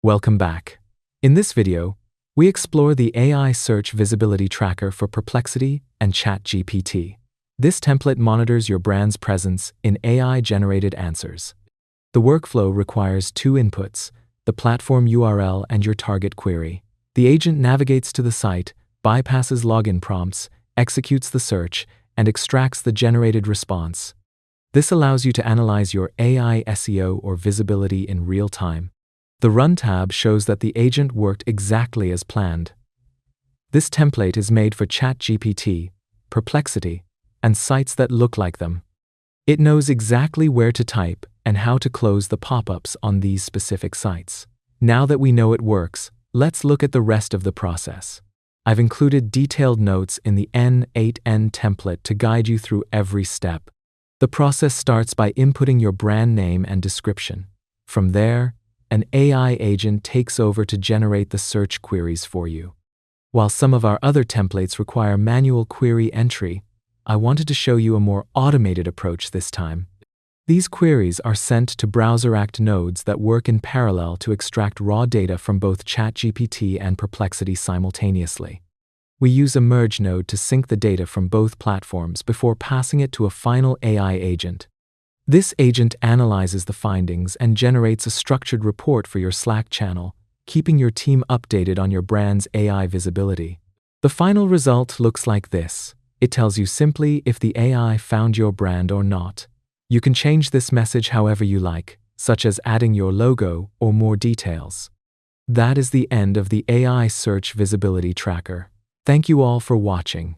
Welcome back. In this video, we explore the AI Search Visibility Tracker for Perplexity and ChatGPT. This template monitors your brand's presence in AI-generated answers. The workflow requires two inputs, the platform URL and your target query. The agent navigates to the site, bypasses login prompts, executes the search, and extracts the generated response. This allows you to analyze your AI SEO or visibility in real time. The Run tab shows that the agent worked exactly as planned. This template is made for ChatGPT, Perplexity, and sites that look like them. It knows exactly where to type and how to close the pop-ups on these specific sites. Now that we know it works, let's look at the rest of the process. I've included detailed notes in the N8N template to guide you through every step. The process starts by inputting your brand name and description. From there, an AI agent takes over to generate the search queries for you. While some of our other templates require manual query entry, I wanted to show you a more automated approach this time. These queries are sent to BrowserAct nodes that work in parallel to extract raw data from both ChatGPT and Perplexity simultaneously. We use a merge node to sync the data from both platforms before passing it to a final AI agent. This agent analyzes the findings and generates a structured report for your Slack channel, keeping your team updated on your brand's AI visibility. The final result looks like this. It tells you simply if the AI found your brand or not. You can change this message however you like, such as adding your logo or more details. That is the end of the AI Search Visibility Tracker. Thank you all for watching.